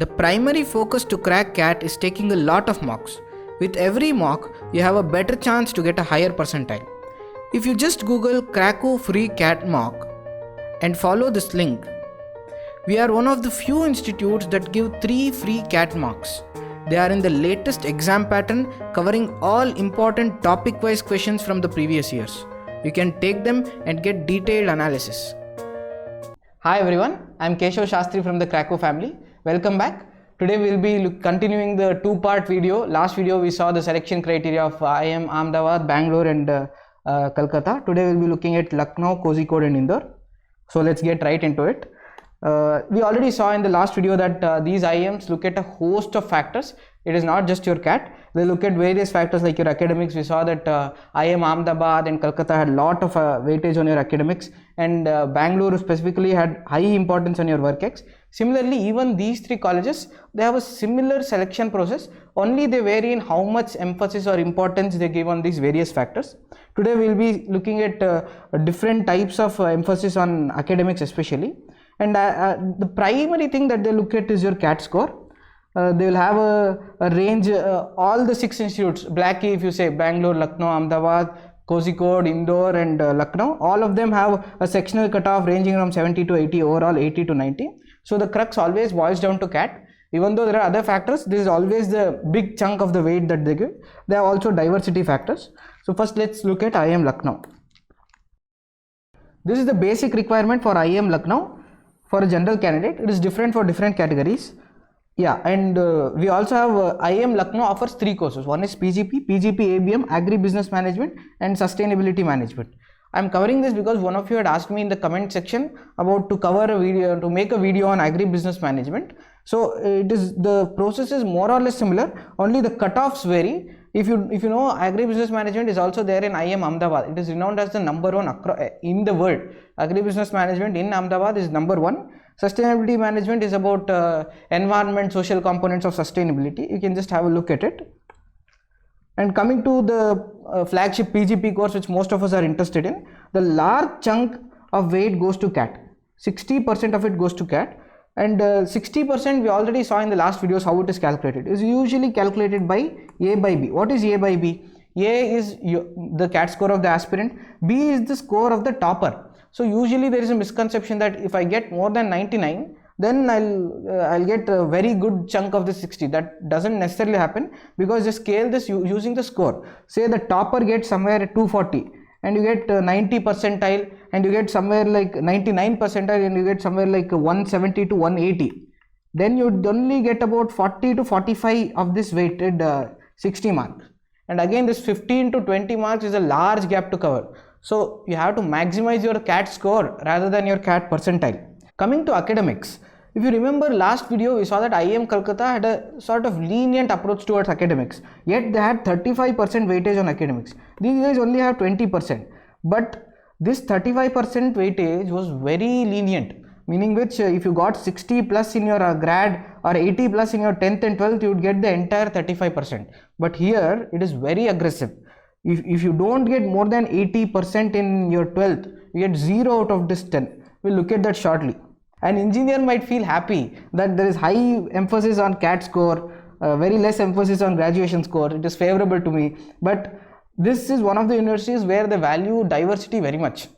The primary focus to crack CAT is taking a lot of mocks. With every mock, you have a better chance to get a higher percentile. If you just Google Krakow free CAT mock and follow this link, we are one of the few institutes that give 3 free CAT mocks. They are in the latest exam pattern covering all important topic-wise questions from the previous years. You can take them and get detailed analysis. Hi everyone, I am Keshav Shastri from the Krakow family. Welcome back. Today we will be continuing the two-part video. Last video we saw the selection criteria of IIM Ahmedabad, Bangalore and Kolkata. Today we will be looking at Lucknow, Kozhikode and Indore. So let's get right into it. We already saw in the last video that these IIMs look at a host of factors. It is not just your CAT. They look at various factors like your academics. We saw that IIM Ahmedabad and Kolkata had a lot of weightage on your academics, and Bangalore specifically had high importance on your work-ex. Similarly, even these three colleges, they have a similar selection process, only they vary in how much emphasis or importance they give on these various factors. Today we will be looking at different types of emphasis on academics especially, and the primary thing that they look at is your CAT score. They will have a range, all the 6 institutes, Blackie if you say Bangalore, Lucknow, Ahmedabad, Kozhikode, Indore and Lucknow, all of them have a sectional cutoff ranging from 70 to 80, overall 80 to 90. So the crux always boils down to CAT. Even though there are other factors, this is always the big chunk of the weight that they give. There are also diversity factors. So first let's look at IIM Lucknow. This is the basic requirement for IIM Lucknow for a general candidate. It is different for different categories. Yeah, and we also have IIM Lucknow offers 3 courses. One is PGP, ABM, Agri-Business Management and Sustainability Management. I am covering this because one of you had asked me in the comment section about to cover a video, to make a video on Agri-Business Management. So the process is more or less similar, only the cutoffs vary. If you know, Agri-Business Management is also there in IIM Ahmedabad. It is renowned as the number 1 in the world. Agri-Business Management in Ahmedabad is number 1. Sustainability Management is about environment, social components of sustainability. You can just have a look at it. And coming to the flagship PGP course, which most of us are interested in, the large chunk of weight goes to CAT. 60% of it goes to CAT, and 60% we already saw in the last videos how it is calculated. It is usually calculated by A by B. What is A by B? A is the CAT score of the aspirant, B is the score of the topper. So usually there is a misconception that if I get more than 99, then I'll get a very good chunk of the 60. That doesn't necessarily happen, because they scale this using the score. Say the topper gets somewhere at 240 and you get 90 percentile, and you get somewhere like 99 percentile, and you get somewhere like 170 to 180. Then you only get about 40 to 45 of this weighted 60 marks. And again, this 15 to 20 marks is a large gap to cover. So you have to maximize your CAT score rather than your CAT percentile. Coming to academics, if you remember last video, we saw that IIM Kolkata had a sort of lenient approach towards academics, yet they had 35% weightage on academics. These guys only have 20%, but this 35% weightage was very lenient, meaning which if you got 60 plus in your grad or 80 plus in your 10th and 12th, you would get the entire 35%. But here it is very aggressive. If you don't get more than 80% in your 12th, you get 0 out of this 10. We'll look at that shortly. An engineer might feel happy that there is high emphasis on CAT score, very less emphasis on graduation score. It is favorable to me. But this is one of the universities where they value diversity very much.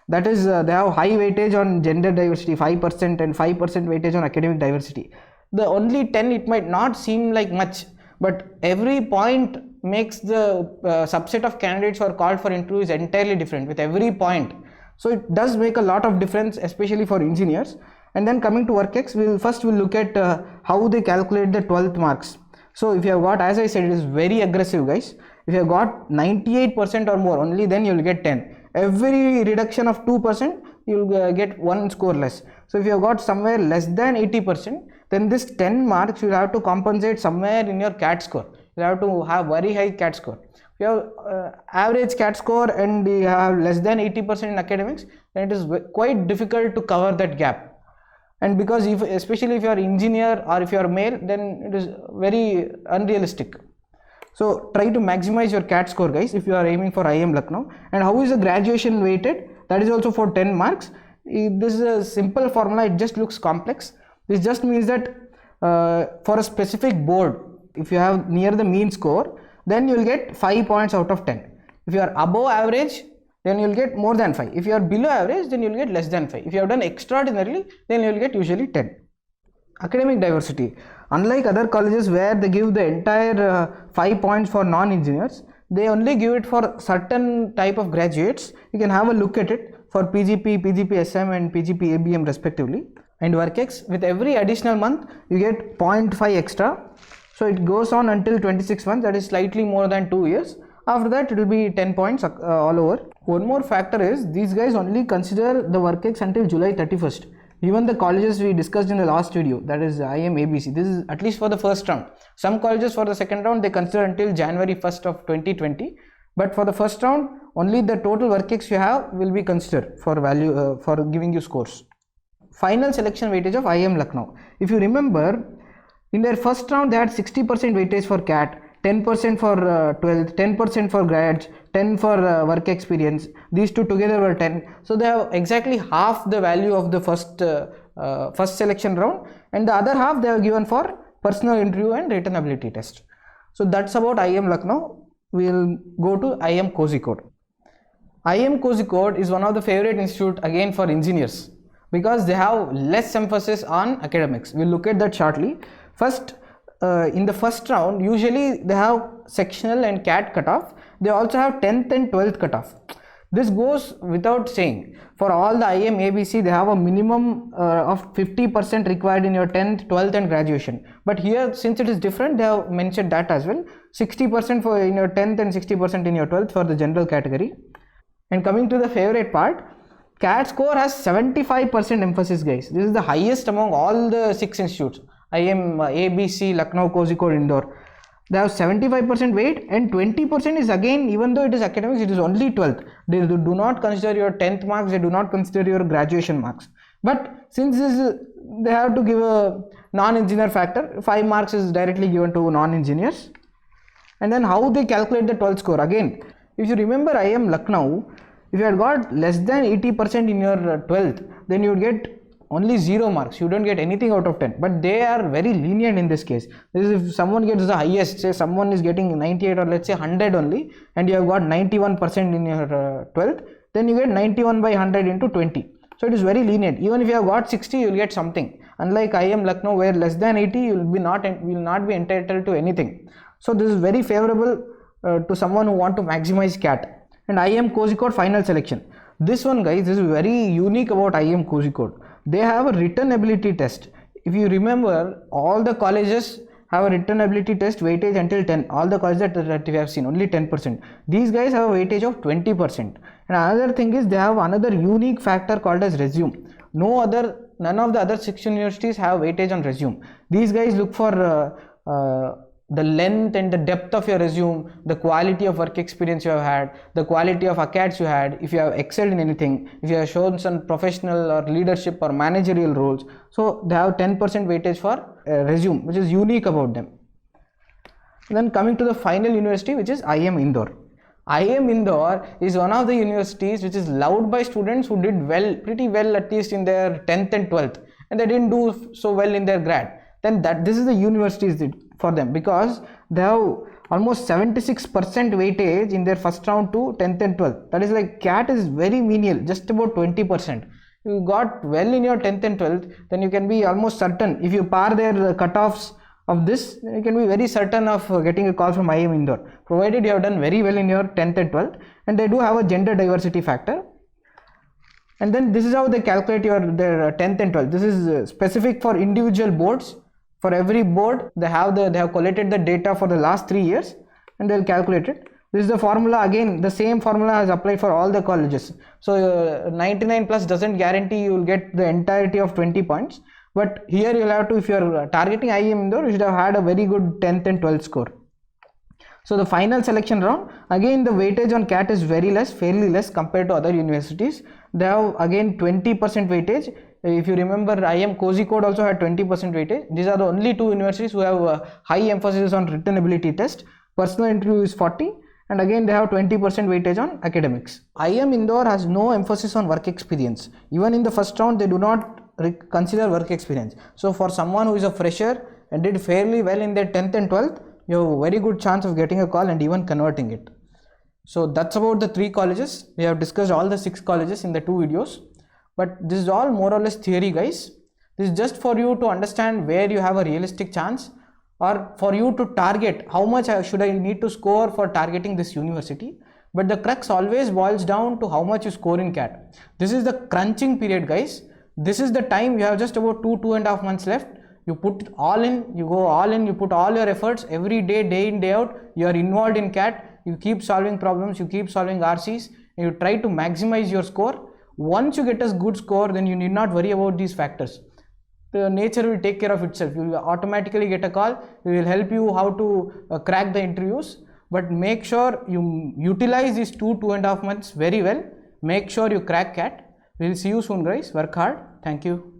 That is, they have high weightage on gender diversity, 5%, and 5% weightage on academic diversity. The only 10, it might not seem like much, but every point makes the subset of candidates who are called for interviews entirely different with every point. So it does make a lot of difference, especially for engineers. And then coming to work-ex, we'll look at how they calculate the 12th marks. So if you have got, as I said, it is very aggressive, guys. If you have got 98% or more, only then you will get 10. Every reduction of 2%, you will get 1 score less. So if you have got somewhere less than 80%, then this 10 marks you will have to compensate somewhere in your CAT score. You have to have very high CAT score. If you have average CAT score and you have less than 80% in academics, then it is quite difficult to cover that gap. And because especially if you are engineer or if you are male, then it is very unrealistic. So try to maximize your CAT score, guys, if you are aiming for IIM Lucknow. And how is the graduation weighted? That is also for 10 marks. This is a simple formula. It just looks complex. This just means that for a specific board, if you have near the mean score, then you will get 5 points out of 10. If you are above average, then you will get more than 5. If you are below average, then you will get less than 5. If you have done extraordinarily, then you will get usually 10. Academic diversity. Unlike other colleges where they give the entire 5 points for non-engineers, they only give it for certain type of graduates. You can have a look at it for PGP, PGP SM and PGP ABM respectively. And WorkX, with every additional month, you get 0.5 extra. So it goes on until 26 months, that is slightly more than 2 years. After that, it will be 10 points all over. One more factor is, these guys only consider the WorkX until July 31st. Even the colleges we discussed in the last video, that is IIM ABC, this is at least for the first round. Some colleges for the second round, they consider until January 1st of 2020. But for the first round, only the total WorkX you have will be considered for value for giving you scores. Final selection weightage of IIM Lucknow. If you remember, in their first round, they had 60% weightage for CAT, 10% for 12th, 10% for grads, 10 for work experience. These two together were 10. So they have exactly half the value of the first selection round, and the other half they have given for personal interview and written ability test. So that's about IIM Lucknow. We'll go to IIM Kozhikode. IIM Kozhikode is one of the favorite institute again for engineers because they have less emphasis on academics. We'll look at that shortly. First, in the first round, usually they have sectional and CAT cutoff. They also have 10th and 12th cutoff. This goes without saying. For all the IIM ABC, they have a minimum of 50% required in your 10th, 12th and graduation. But here, since it is different, they have mentioned that as well. 60% for in your 10th and 60% in your 12th for the general category. And coming to the favorite part, CAT score has 75% emphasis, guys. This is the highest among all the 6 institutes. IIM ABC, Lucknow, Kozhikode, Indore. They have 75% weight, and 20% is again, even though it is academics, it is only 12th. They do not consider your 10th marks, they do not consider your graduation marks. But since they have to give a non-engineer factor, 5 marks is directly given to non-engineers. And then how they calculate the 12th score? Again, if you remember IIM Lucknow, if you had got less than 80% in your 12th, then you would get only 0 marks. You don't get anything out of 10. But they are very lenient in this case. This is if someone gets the highest, say someone is getting 98 or let's say 100 only, and you have got 91% in your 12th, then you get 91 by 100 into 20. So it is very lenient. Even if you have got 60, you will get something. Unlike IIM Lucknow, where less than 80, you will not be entitled to anything. So this is very favorable to someone who want to maximize CAT. And IIM Kozhikode final selection. This one, guys, this is very unique about IIM Kozhikode. They have a written ability test. If you remember, all the colleges have a written ability test weightage until 10. All the colleges that we have seen, only 10%. These guys have a weightage of 20%. And another thing is they have another unique factor called as resume. None of the other 6 universities have weightage on resume. These guys look for the length and the depth of your resume, the quality of work experience you have had, the quality of ACADS you had, if you have excelled in anything, if you have shown some professional or leadership or managerial roles. So they have 10% weightage for resume, which is unique about them. And then coming to the final university, which is IIM Indore. IIM Indore is one of the universities which is loved by students who did pretty well at least in their 10th and 12th, and they didn't do so well in their grad. Then this is the universities for them, because they have almost 76% weightage in their first round to 10th and 12th. That is like CAT is very menial, just about 20%. You got well in your 10th and 12th, then you can be almost certain. If you par their cutoffs of this, you can be very certain of getting a call from IIM Indore, provided you have done very well in your 10th and 12th. And they do have a gender diversity factor. And then this is how they calculate their 10th and 12th. This is specific for individual boards. For every board, they have collated the data for the last 3 years, and they will calculate it. This is the formula. Again, the same formula is applied for all the colleges. So 99 plus doesn't guarantee you will get the entirety of 20 points. But here you will have to, if you are targeting IIM Indore, you should have had a very good 10th and 12th score. So the final selection round, again the weightage on CAT is very less, fairly less compared to other universities. They have again 20% weightage. If you remember, IIM Kozhikode also had 20% weightage. These are the only 2 universities who have high emphasis on written ability test. Personal interview is 40, and again they have 20% weightage on academics. IIM Indore has no emphasis on work experience. Even in the first round, they do not consider work experience. So for someone who is a fresher and did fairly well in their 10th and 12th, you have a very good chance of getting a call and even converting it. So that's about the 3 colleges. We have discussed all the 6 colleges in the 2 videos, but this is all more or less theory, guys. This is just for you to understand where you have a realistic chance, or for you to target how much should I need to score for targeting this university. But the crux always boils down to how much you score in CAT. This is the crunching period, guys. This is the time you have just about 2.5 months left. You put it all in, you go all in, you put all your efforts every day, day in, day out. You are involved in CAT, you keep solving problems, you keep solving RCs, and you try to maximize your score. Once you get a good score, then you need not worry about these factors. The nature will take care of itself. You will automatically get a call. We will help you how to crack the interviews. But make sure you utilize these 2.5 months very well. Make sure you crack CAT. We will see you soon, guys. Work hard. Thank you.